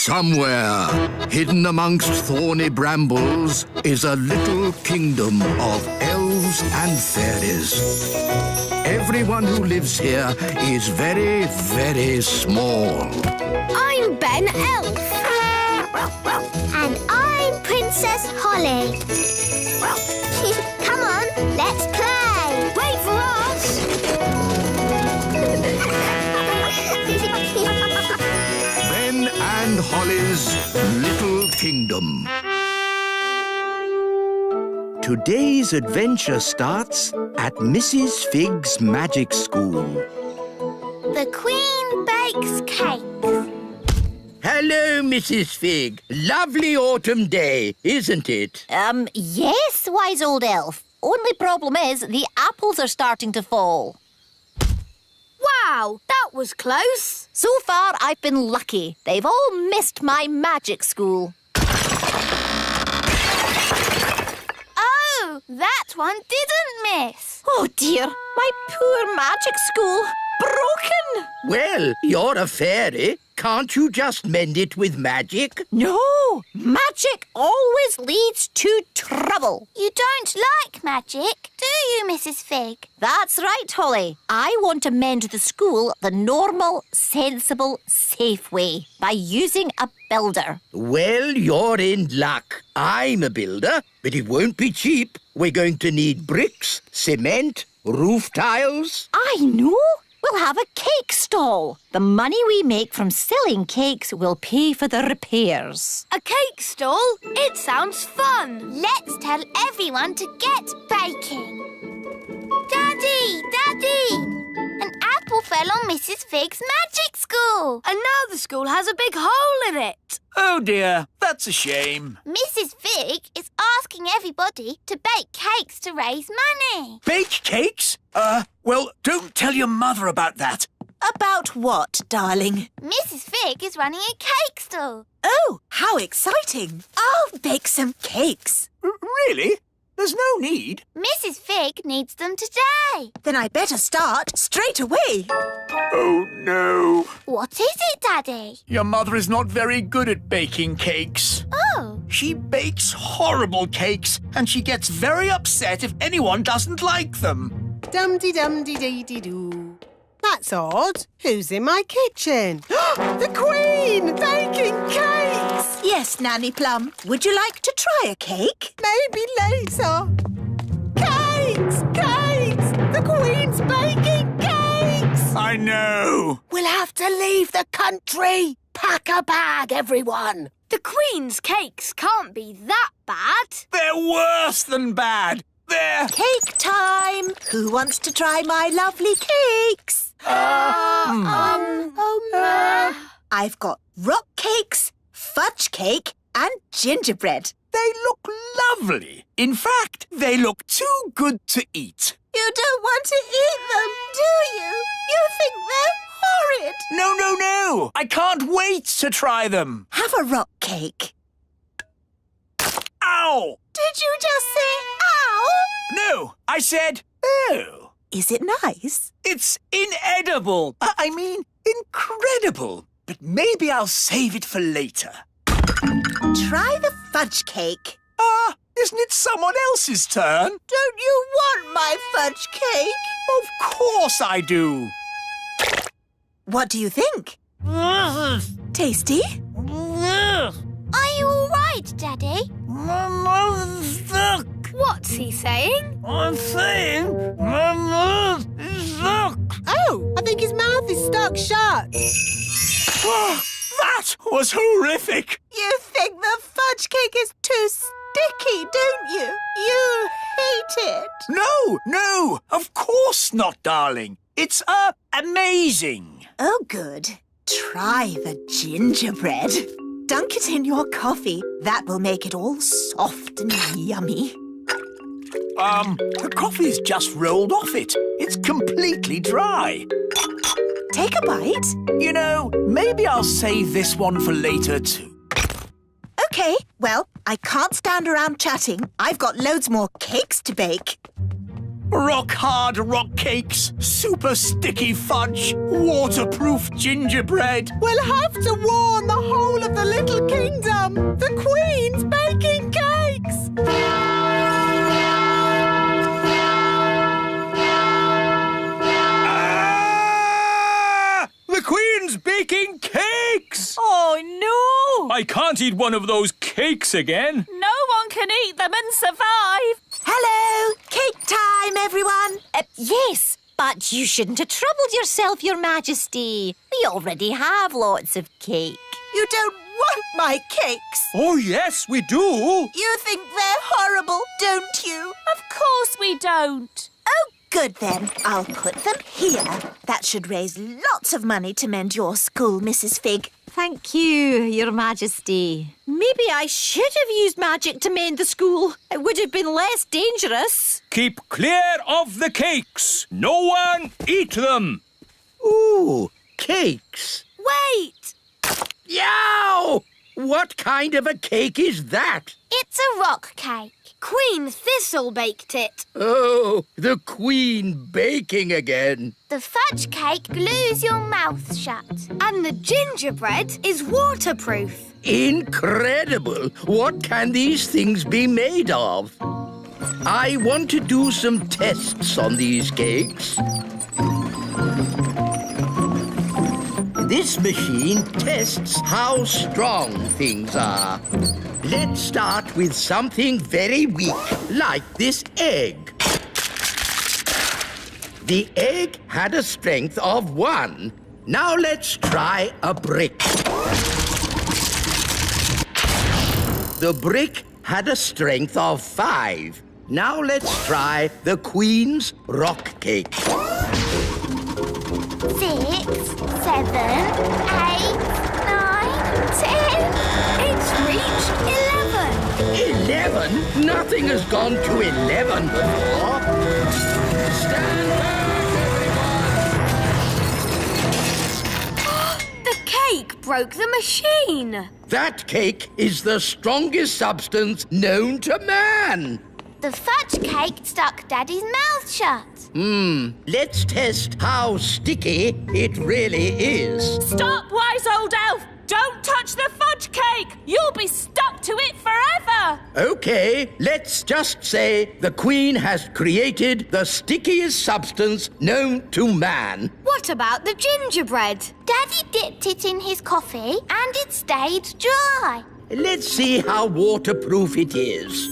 Somewhere, hidden amongst thorny brambles, is a little kingdom of elves and fairies. Everyone who lives here is very, very small. I'm Ben Elf. And I'm Princess Holly. Come on, let's play. Wait for us. Ben and Holly's Little Kingdom. Today's adventure starts at Mrs. Fig's magic school. The Queen bakes cakes. Hello, Mrs. Fig. Lovely autumn day, isn't it? Yes, wise old elf. Only problem is the apples are starting to fall. Wow, that was close. So far, I've been lucky. They've all missed my magic school. Oh, that one didn't miss. Oh, dear. My poor magic school. Broken. Well, you're a fairy. Can't you just mend it with magic? No. Magic always leads to trouble. You don't like magic, do you, Mrs. Fig? That's right, Holly. I want to mend the school the normal, sensible, safe way by using a builder. Well, you're in luck. I'm a builder, but it won't be cheap. We're going to need bricks, cement, roof tiles. I know. We'll have a cake stall. The money we make from selling cakes will pay for the repairs. A cake stall? It sounds fun. Let's tell everyone to get baking. Daddy! Daddy! An apple fell on Mrs. Fig's magic school. And now the school has a big hole in it. Oh dear, that's a shame. Mrs. Fig is asking everybody to bake cakes to raise money. Bake cakes? Well, don't tell your mother about that. About what, darling? Mrs. Fig is running a cake stall. Oh, how exciting. I'll bake some cakes. Really? There's no need. Mrs. Fig needs them today. Then I better start straight away. Oh, no. What is it, Daddy? Your mother is not very good at baking cakes. Oh. She bakes horrible cakes, and she gets very upset if anyone doesn't like them. Dum-de-dum-de-dee-dee-doo. That's odd. Who's in my kitchen? The Queen! Baking cakes! Yes, Nanny Plum. Would you like to try a cake? Maybe later. Cakes! Cakes! The Queen's baking cakes! I know. We'll have to leave the country. Pack a bag, everyone. The Queen's cakes can't be that bad. They're worse than bad. They're... Cake time! Who wants to try my lovely cakes? I've got rock cakes, fudge cake and gingerbread. They look lovely. In fact, they look too good to eat. You don't want to eat them, do you? You think they're horrid. No. I can't wait to try them. Have a rock cake. Ow! Did you just say ow? No, I said oh. Is it nice? It's inedible. I mean, incredible. But maybe I'll save it for later. Try the fudge cake. Isn't it someone else's turn? Don't you want my fudge cake? Of course I do. What do you think? Tasty? Are you all right, Daddy? My mouth's stuck. What's he saying? I'm saying my mouth is stuck. Oh, I think his mouth is stuck shut. Oh, that was horrific. You think the fudge cake is too sticky, don't you? You hate it. No, of course not, darling. It's, amazing. Oh, good. Try the gingerbread. Dunk it in your coffee. That will make it all soft and yummy. The coffee's just rolled off it. It's completely dry. Take a bite. You know, maybe I'll save this one for later too. OK, well, I can't stand around chatting. I've got loads more cakes to bake. Rock-hard rock cakes, super sticky fudge, waterproof gingerbread. We'll have to warn the whole of the living Mum, the Queen's baking cakes! Ah! The Queen's baking cakes! Oh, no! I can't eat one of those cakes again. No one can eat them and survive. Hello! Cake time, everyone! Yes, but you shouldn't have troubled yourself, Your Majesty. We already have lots of cake. You don't want my cakes! Oh, yes, we do. You think they're horrible, don't you? Of course we don't. Oh, good then. I'll put them here. That should raise lots of money to mend your school, Mrs. Fig. Thank you, Your Majesty. Maybe I should have used magic to mend the school. It would have been less dangerous. Keep clear of the cakes. No one eat them. Ooh, cakes. Wait! Yow! What kind of a cake is that? It's a rock cake. Queen Thistle baked it. Oh, the Queen baking again. The fudge cake glues your mouth shut. And the gingerbread is waterproof. Incredible! What can these things be made of? I want to do some tests on these cakes. This machine tests how strong things are. Let's start with something very weak, like this egg. The egg had a strength of 1. Now let's try a brick. The brick had a strength of 5. Now let's try the Queen's rock cake. 6, 7, 8, 9, 10. It's reached 11. 11? Nothing has gone to 11 before. Stand back, everyone! The cake broke the machine. That cake is the strongest substance known to man. The fudge cake stuck Daddy's mouth shut. Let's test how sticky it really is. Stop, wise old elf! Don't touch the fudge cake! You'll be stuck to it forever! Okay, let's just say the Queen has created the stickiest substance known to man. What about the gingerbread? Daddy dipped it in his coffee and it stayed dry. Let's see how waterproof it is.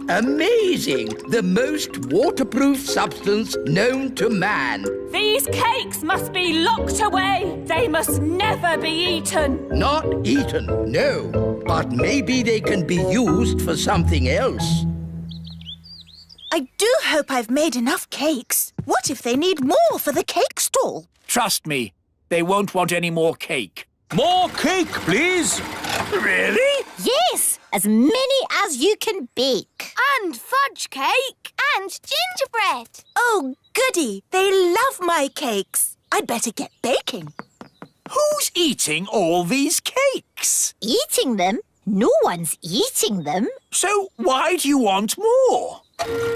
Amazing! The most waterproof substance known to man. These cakes must be locked away. They must never be eaten. Not eaten, no. But maybe they can be used for something else. I do hope I've made enough cakes. What if they need more for the cake stall? Trust me, they won't want any more cake. More cake, please. Really? Yes, as many as you can bake. And fudge cake and gingerbread. Oh, goody. They love my cakes. I'd better get baking. Who's eating all these cakes? Eating them? No one's eating them. So why do you want more?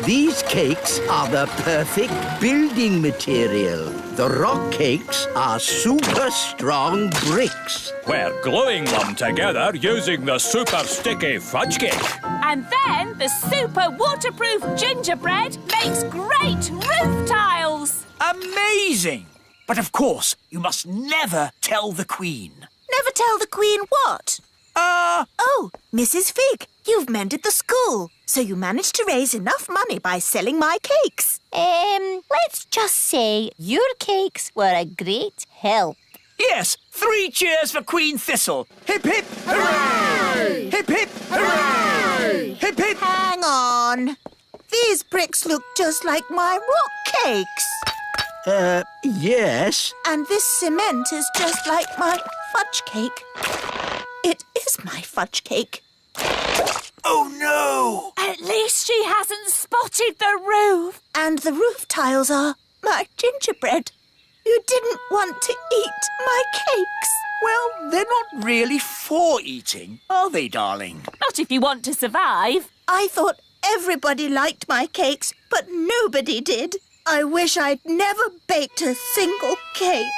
These cakes are the perfect building material. The rock cakes are super strong bricks. We're gluing them together using the super sticky fudge cake. And then the super waterproof gingerbread makes great roof tiles. Amazing! But of course, you must never tell the Queen. Never tell the Queen what? Oh, Mrs. Fig, you've mended the school, so you managed to raise enough money by selling my cakes. Let's just say your cakes were a great help. Yes, 3 cheers for Queen Thistle. Hip, hip, hooray! Hip, hip, hooray! Hip, hip. Hang on. These bricks look just like my rock cakes. Yes. And this cement is just like my fudge cake. It is my fudge cake. Oh, no! At least she hasn't spotted the roof. And the roof tiles are my gingerbread. You didn't want to eat my cakes. Well, they're not really for eating, are they, darling? Not if you want to survive. I thought everybody liked my cakes, but nobody did. I wish I'd never baked a single cake.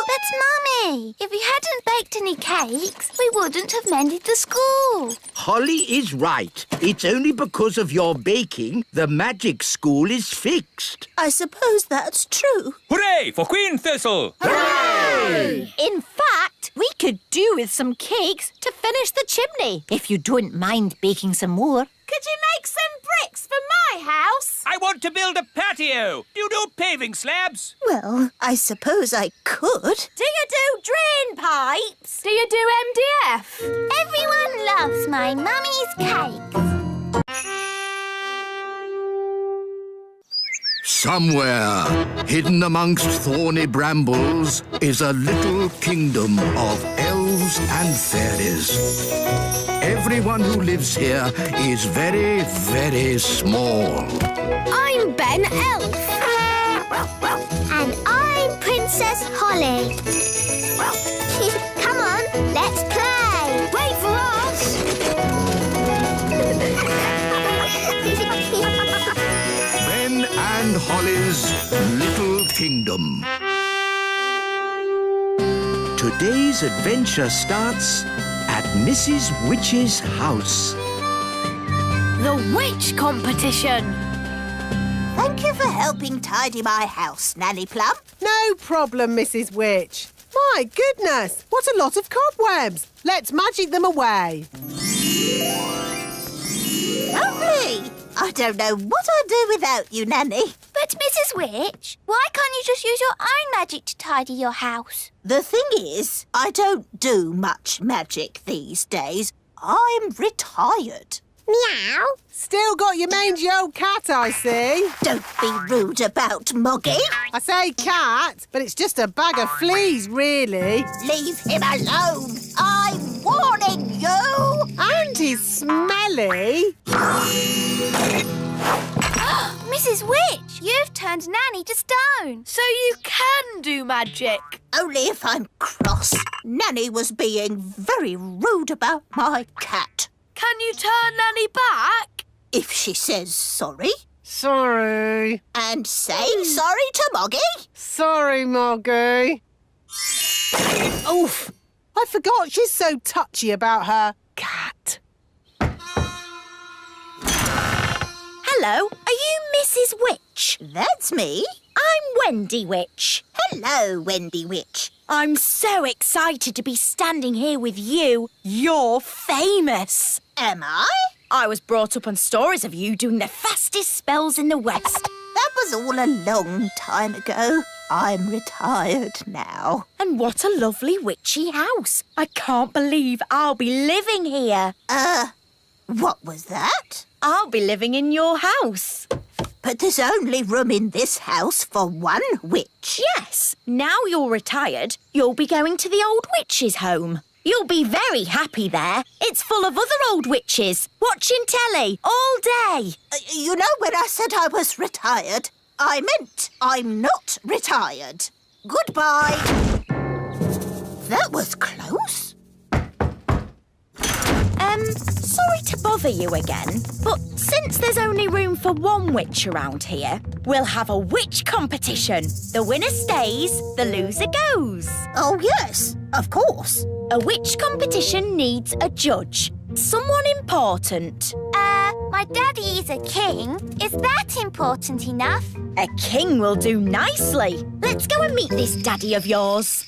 But, Mummy, if we hadn't baked any cakes, we wouldn't have mended the school. Holly is right. It's only because of your baking the magic school is fixed. I suppose that's true. Hooray for Queen Thistle! Hooray! In fact, we could do with some cakes to finish the chimney, if you don't mind baking some more. Could you make some bricks for my house? I want to build a patio. Do you do paving slabs? Well, I suppose I could. Do you do drain pipes? Do you do MDF? Everyone loves my mummy's cakes. Somewhere, hidden amongst thorny brambles, is a little kingdom of elves and fairies. Everyone who lives here is very, very small. I'm Ben Elf. And I'm Princess Holly. Come on, let's play. Wait for us. Ben and Holly's Little Kingdom. Today's adventure starts at Mrs. Witch's house. The witch competition. Thank you for helping tidy my house, Nanny Plum. No problem, Mrs. Witch. My goodness, what a lot of cobwebs. Let's magic them away. Lovely. I don't know what I'd do without you, Nanny. But, Mrs. Witch, why can't you just use your own magic to tidy your house? The thing is, I don't do much magic these days. I'm retired. Meow. Still got your mangy old cat, I see. Don't be rude about Moggy. I say cat, but it's just a bag of fleas, really. Leave him alone. I'm warning you. And he's smelly. Mrs. Witch, you've turned Nanny to stone. So you can do magic. Only if I'm cross. Nanny was being very rude about my cat. Can you turn Nanny back? If she says sorry. Sorry. And say sorry to Moggy. Sorry, Moggy. Oof. I forgot she's so touchy about her cat. Hello, are you Mrs. Witch? That's me. I'm Wendy Witch. Hello, Wendy Witch. I'm so excited to be standing here with you. You're famous. Am I? I was brought up on stories of you doing the fastest spells in the West. That was all a long time ago. I'm retired now. And what a lovely witchy house. I can't believe I'll be living here. What was that? I'll be living in your house. But there's only room in this house for one witch. Yes, now you're retired, you'll be going to the old witch's home. You'll be very happy there. It's full of other old witches, watching telly all day. You know, when I said I was retired, I meant I'm not retired. Goodbye. That was close. Sorry to bother you again, but since there's only room for one witch around here, we'll have a witch competition. The winner stays, the loser goes. Oh, yes, of course. A witch competition needs a judge. Someone important. My daddy is a king. Is that important enough? A king will do nicely. Let's go and meet this daddy of yours.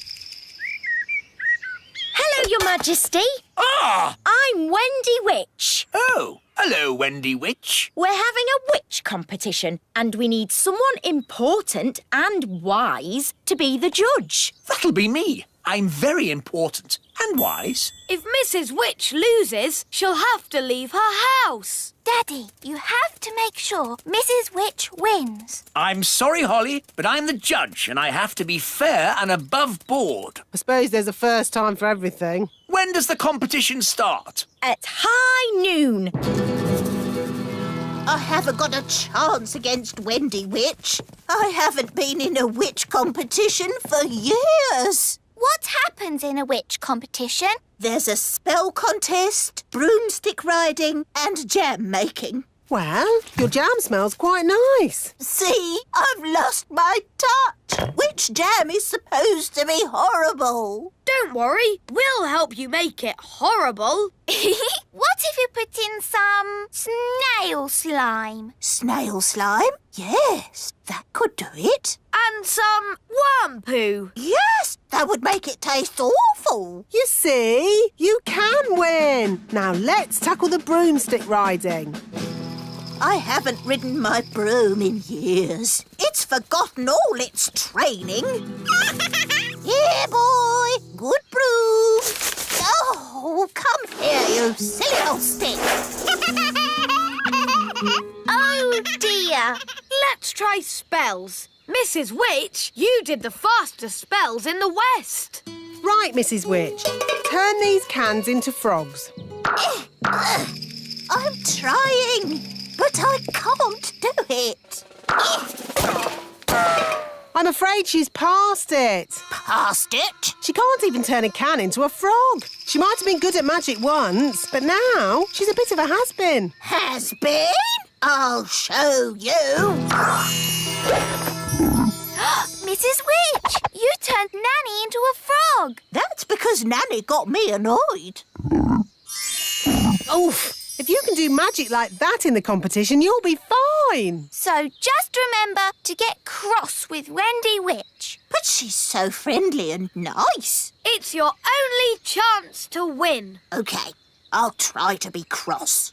Hello, Your Majesty. Ah! I'm Wendy Witch. Oh, hello, Wendy Witch. We're having a witch competition and we need someone important and wise to be the judge. That'll be me. I'm very important and wise. If Mrs. Witch loses, she'll have to leave her house. Daddy, you have to make sure Mrs. Witch wins. I'm sorry, Holly, but I'm the judge and I have to be fair and above board. I suppose there's a first time for everything. When does the competition start? At high noon. I haven't got a chance against Wendy Witch. I haven't been in a witch competition for years. What happens in a witch competition? There's a spell contest, broomstick riding and jam making. Well, your jam smells quite nice. See, I've lost my touch. Witch jam is supposed to be horrible. Don't worry, we'll help you make it horrible. What if you put in some snail slime? Snail slime? Yes, that could do it. And some worm poo. Yes, that would make it taste awful. You see, you can win. Now let's tackle the broomstick riding. I haven't ridden my broom in years. It's forgotten all its training. Here, boy. Good broom. Oh, come here, you silly old stick. Oh, dear. Let's try spells. Mrs. Witch, you did the fastest spells in the West. Right, Mrs. Witch. Turn these cans into frogs. I'm trying, but I can't do it. I'm afraid she's past it. Past it? She can't even turn a can into a frog. She might have been good at magic once, but now she's a bit of a has-been. Has been? I'll show you. Mrs. Witch, you turned Nanny into a frog. That's because Nanny got me annoyed. Oof! If you can do magic like that in the competition, you'll be fine. So just remember to get cross with Wendy Witch. But she's so friendly and nice. It's your only chance to win. OK, I'll try to be cross.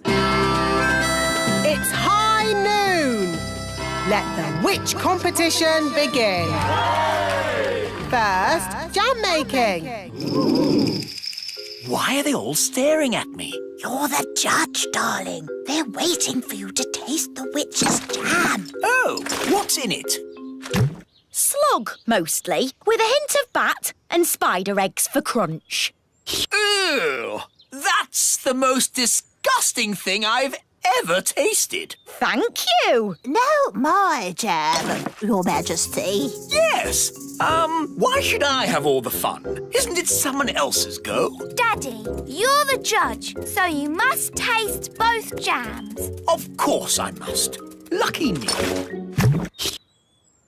It's high noon. Let the witch competition begin. First, jam making. Why are they all staring at me? You're the judge, darling. They're waiting for you to taste the witch's jam. Oh, what's in it? Slug, mostly, with a hint of bat and spider eggs for crunch. Ew! That's the most disgusting thing I've ever tasted. Thank you. No, my jam, Your Majesty. Yes. Why should I have all the fun? Isn't it someone else's go? Daddy, you're the judge, so you must taste both jams. Of course I must. Lucky me.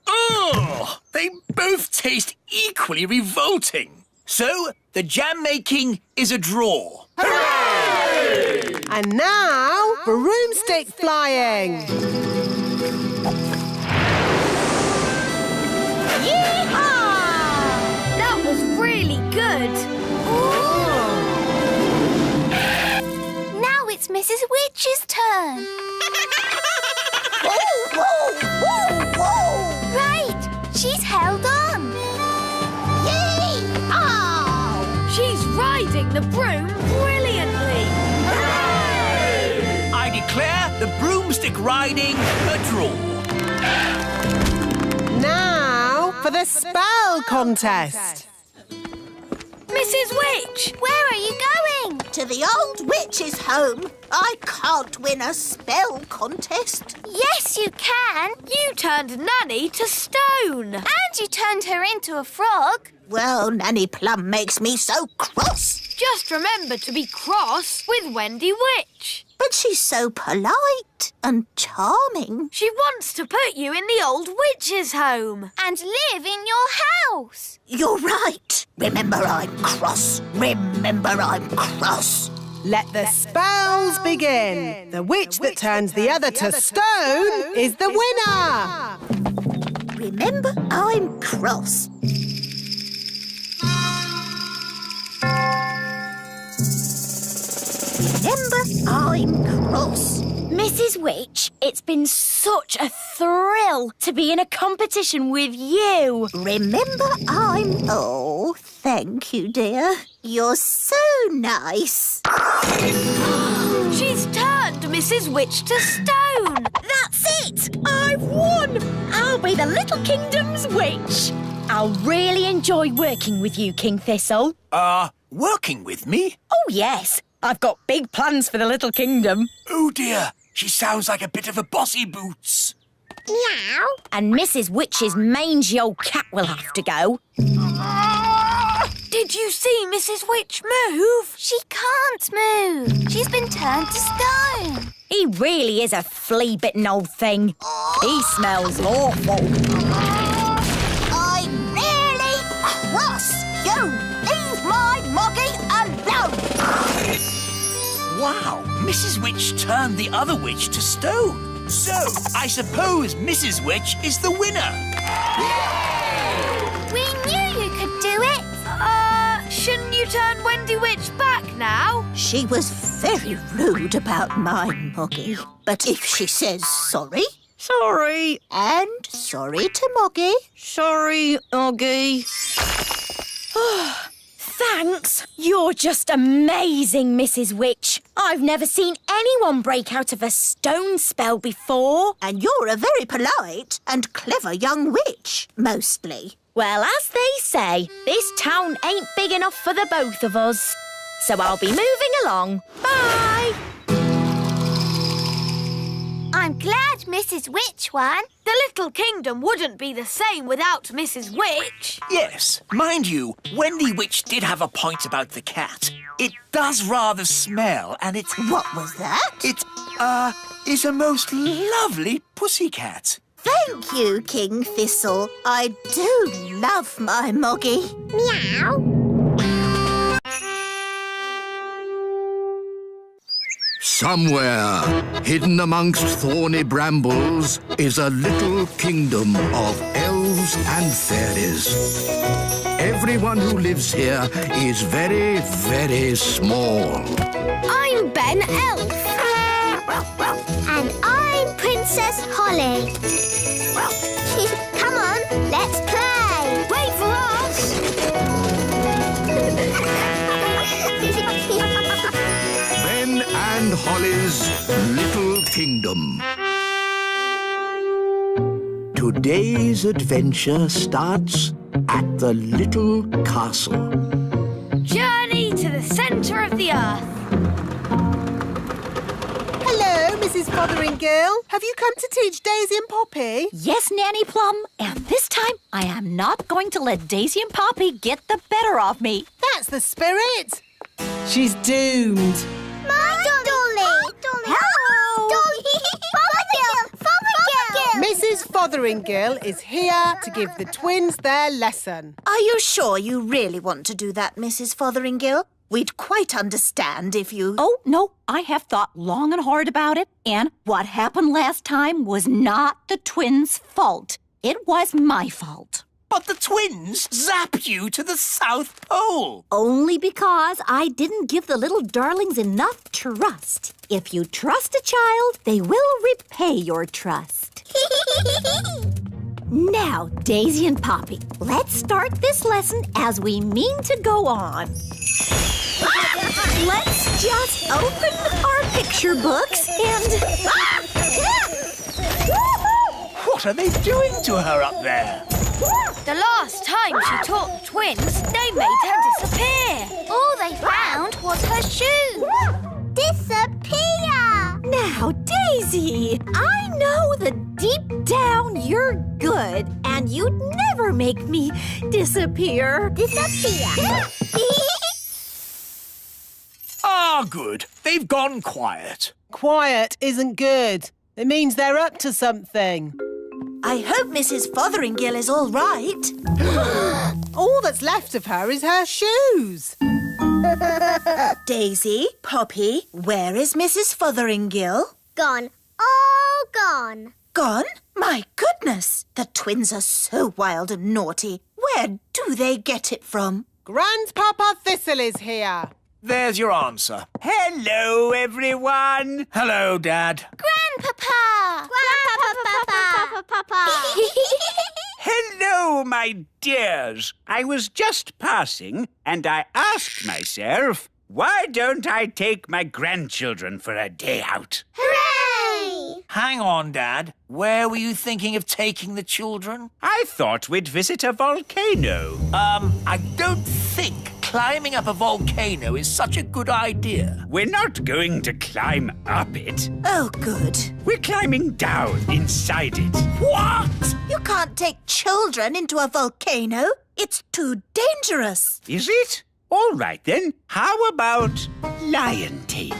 Ugh! They both taste equally revolting. So, the jam making is a draw. Hooray! And now, broomstick flying. Yee-haw! That was really good. Ooh. Now it's Mrs. Witch's turn. Whoa, whoa, whoa, whoa! Right, she's held on. Yee-haw! She's riding the broom brilliantly. Hooray! I declare the broomstick riding a draw. Now for the spell contest. Mrs. Witch! Where are you going? To the old witch's home. I can't win a spell contest. Yes, you can. You turned Nanny to stone. And you turned her into a frog. Well, Nanny Plum makes me so cross. Just remember to be cross with Wendy Witch. But she's so polite and charming. She wants to put you in the old witch's home. And live in your house. You're right. Remember, I'm cross. Remember, I'm cross. Let the spells begin. The witch that turns the other to stone is the winner. Remember, I'm cross. Remember, I'm cross. Mrs. Witch, it's been such a thrill to be in a competition with you. Remember, I'm... Oh, thank you, dear. You're so nice. She's turned Mrs. Witch to stone. That's it! I've won! I'll be the Little Kingdom's witch. I'll really enjoy working with you, King Thistle. Working with me? Oh, yes. I've got big plans for the Little Kingdom. Oh, dear. She sounds like a bit of a bossy boots. Meow. And Mrs. Witch's mangy old cat will have to go. Did you see Mrs. Witch move? She can't move. She's been turned to stone. He really is a flea-bitten old thing. He smells awful. I'm really cross. You leave my Moggy alone. Wow, Mrs. Witch turned the other witch to stone. So, I suppose Mrs. Witch is the winner. We knew you could do it. Shouldn't you turn Wendy Witch back now? She was very rude about my Moggy. But if she says sorry... Sorry. And sorry to Moggy. Sorry, Oggy. Thanks. You're just amazing, Mrs. Witch. I've never seen anyone break out of a stone spell before. And you're a very polite and clever young witch, mostly. Well, as they say, this town ain't big enough for the both of us. So I'll be moving along. Bye. I'm glad Mrs. Witch won. The little kingdom wouldn't be the same without Mrs. Witch. Yes, mind you, Wendy Witch did have a point about the cat. It does rather smell, and it's... What was that? It, is a most lovely pussycat. Thank you, King Thistle. I do love my Moggy. Meow. Somewhere, hidden amongst thorny brambles, is a little kingdom of elves and fairies. Everyone who lives here is very, very small. I'm Ben Elf. And I'm Princess Holly. Come on, let's play. Wait for us. Ben and Holly's Little Kingdom. Today's adventure starts at the little castle. Journey to the centre of the earth. Hello, Mrs. Fotheringill. Have you come to teach Daisy and Poppy? Yes, Nanny Plum. And this time, I am not going to let Daisy and Poppy get the better of me. That's the spirit. She's doomed. My Dolly. Hello. Dolly. Fothergill. Mrs. Fotheringill is here to give the twins their lesson. Are you sure you really want to do that, Mrs. Fotheringill? We'd quite understand if you... Oh, no, I have thought long and hard about it. And what happened last time was not the twins' fault. It was my fault. But the twins zap you to the South Pole. Only because I didn't give the little darlings enough trust. If you trust a child, they will repay your trust. Now, Daisy and Poppy, let's start this lesson as we mean to go on. Let's just open our picture books and... What are they doing to her up there? The last time she taught the twins, they made her disappear. All they found was her shoe. Disappear! Now, Daisy, I know that deep down you're good and you'd never make me disappear. Disappear. Ah, good. They've gone quiet. Quiet isn't good. It means they're up to something. I hope Mrs. Fotheringill is all right. All that's left of her is her shoes. Daisy, Poppy, where is Mrs. Fotheringill? Gone. All gone. Gone? My goodness! The twins are so wild and naughty. Where do they get it from? Grandpapa Thistle is here. There's your answer. Hello, everyone. Hello, Dad. Grandpapa! Grandpapa! Hello, my dears. I was just passing and I asked myself, why don't I take my grandchildren for a day out? Hooray! Hang on, Dad. Where were you thinking of taking the children? I thought we'd visit a volcano. I don't think climbing up a volcano is such a good idea. We're not going to climb up it. Oh, good. We're climbing down inside it. What? You can't take children into a volcano. It's too dangerous. Is it? All right, then. How about lion taming?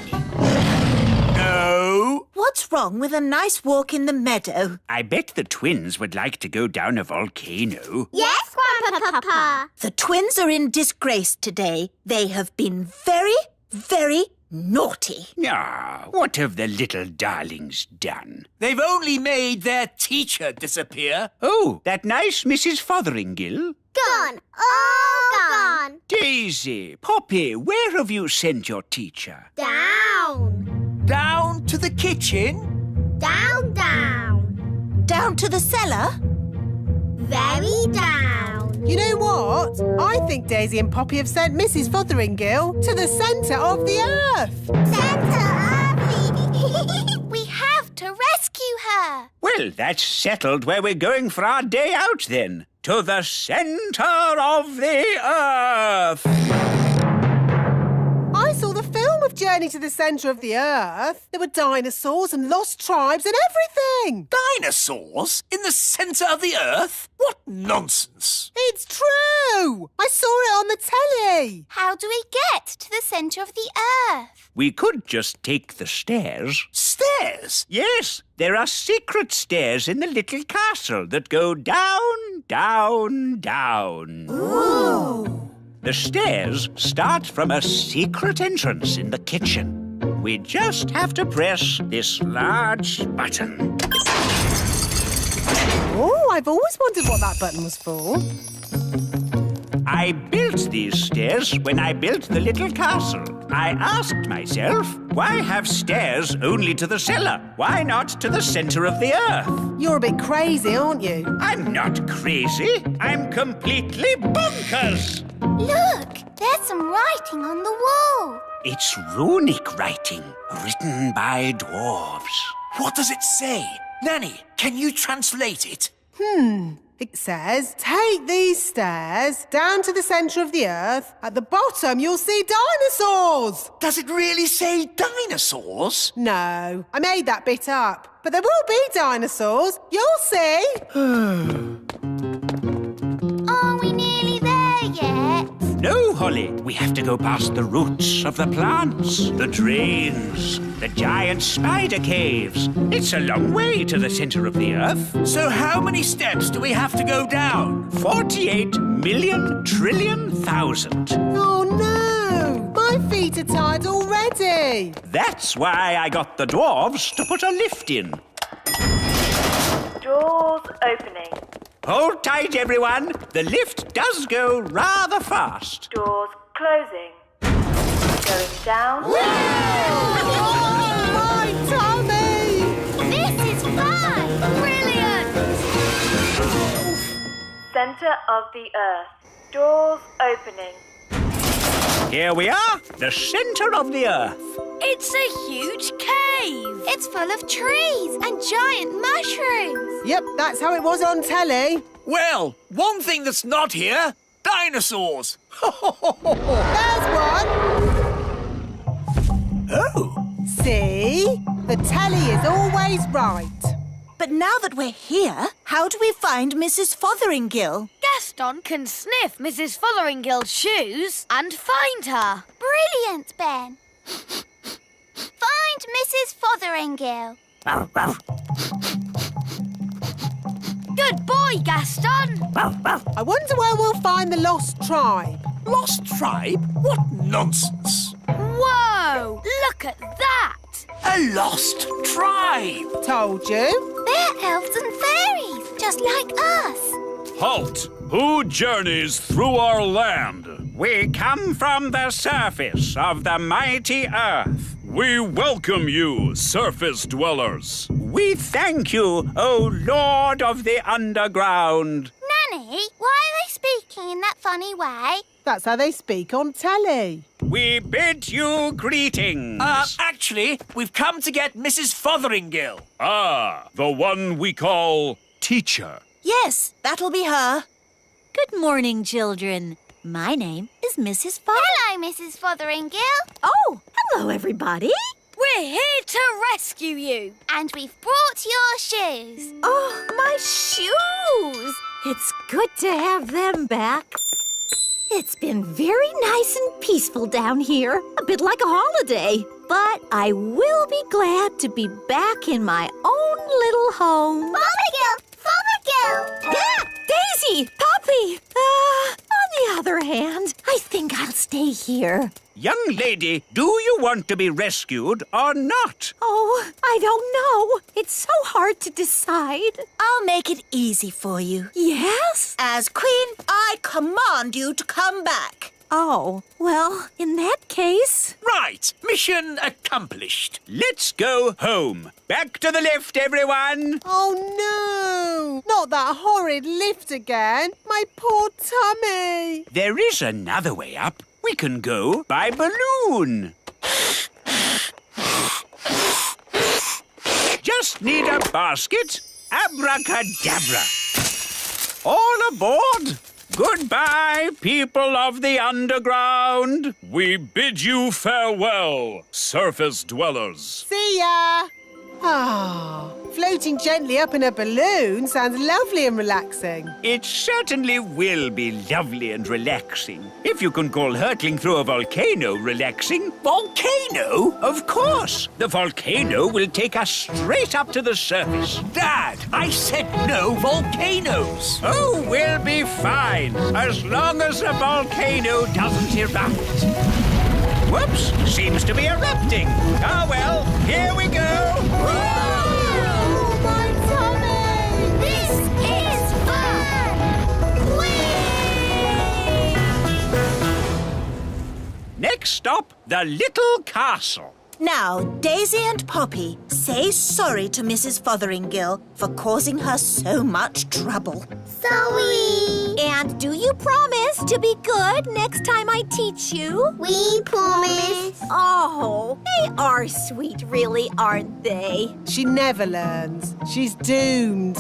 No. What's wrong with a nice walk in the meadow? I bet the twins would like to go down a volcano. Yes, Grandpapa. The twins are in disgrace today. They have been very, very naughty. Ah, what have the little darlings done? They've only made their teacher disappear. Oh, that nice Mrs. Fotheringill? Gone. All gone. Daisy, Poppy, where have you sent your teacher? Down. Down to the kitchen? Down, down. Down to the cellar? Very down. You know what? I think Daisy and Poppy have sent Mrs. Fotheringill to the centre of the earth. We have to rescue her. Well, that's settled where we're going for our day out then. To the centre of the earth. I saw the film of Journey to the Centre of the Earth. There were dinosaurs and lost tribes and everything. Dinosaurs? In the centre of the earth? What nonsense. It's true. I saw it on the telly. How do we get to the centre of the earth? We could just take the stairs. Stairs? Yes, there are secret stairs in the little castle that go down, down, down. Ooh. The stairs start from a secret entrance in the kitchen. We just have to press this large button. Oh, I've always wondered what that button was for. I built these stairs when I built the little castle. I asked myself, why have stairs only to the cellar? Why not to the centre of the earth? You're a bit crazy, aren't you? I'm not crazy. I'm completely bonkers. Look, there's some writing on the wall. It's runic writing, written by dwarves. What does it say? Nanny, can you translate it? It says, take these stairs down to the centre of the earth. At the bottom, you'll see dinosaurs. Does it really say dinosaurs? No, I made that bit up. But there will be dinosaurs. You'll see. Are we nearly there yet? No, Holly. We have to go past the roots of the plants, the drains, the giant spider caves. It's a long way to the centre of the earth. So how many steps do we have to go down? 48 million trillion thousand. Oh, no. My feet are tired already. That's why I got the dwarves to put a lift in. Doors opening. Hold tight, everyone. The lift does go rather fast. Doors closing. Going down. My tummy! This is fun! Brilliant! Center of the earth. Doors opening. Here we are, the centre of the earth. It's a huge cave. It's full of trees and giant mushrooms. Yep, that's how it was on telly. Well, one thing that's not here, dinosaurs. There's one. Oh. See? The telly is always right. But now that we're here, how do we find Mrs. Fotheringill? Gaston can sniff Mrs. Fotheringill's shoes and find her. Brilliant, Ben. Find Mrs. Fotheringill. Good boy, Gaston. I wonder where we'll find the lost tribe. Lost tribe? What nonsense. Whoa, look at that. A lost tribe. Told you. They're elves and fairies, just like us. Halt! Who journeys through our land? We come from the surface of the mighty earth. We welcome you, surface dwellers. We thank you, O Lord of the underground. Nanny, why are they speaking in that funny way? That's how they speak on telly. We bid you greetings. Actually, we've come to get Mrs. Fotheringill. Ah, the one we call teacher. Yes, that'll be her. Good morning, children. My name is Mrs. Hello, Mrs. Fotheringill. Oh, hello, everybody. We're here to rescue you. And we've brought your shoes. Oh, my shoes. It's good to have them back. It's been very nice and peaceful down here, a bit like a holiday. But I will be glad to be back in my own little home. Fothergill! Yeah, Daisy! Poppy! On the other hand, I think I'll stay here. Young lady, do you want to be rescued or not? Oh, I don't know. It's so hard to decide. I'll make it easy for you. Yes? As Queen, I command you to come back. Oh, well, in that case... Right, mission accomplished. Let's go home. Back to the lift, everyone. Oh, no! Not that horrid lift again. My poor tummy. There is another way up. We can go by balloon. Just need a basket. Abracadabra. All aboard. Goodbye, people of the underground. We bid you farewell, surface dwellers. See ya! Ah, floating gently up in a balloon sounds lovely and relaxing. It certainly will be lovely and relaxing. If you can call hurtling through a volcano relaxing. Volcano? Of course. The volcano will take us straight up to the surface. Dad, I said no volcanoes. Oh, we'll be fine, as long as the volcano doesn't erupt. Whoops, seems to be erupting. Ah, well, here we go. Oh, my tummy! This is fun! Whee! Next stop, the little castle. Now, Daisy and Poppy, say sorry to Mrs. Fotheringill for causing her so much trouble. Sorry! And do you promise to be good next time I teach you? We promise. Oh, they are sweet, really, aren't they? She never learns. She's doomed.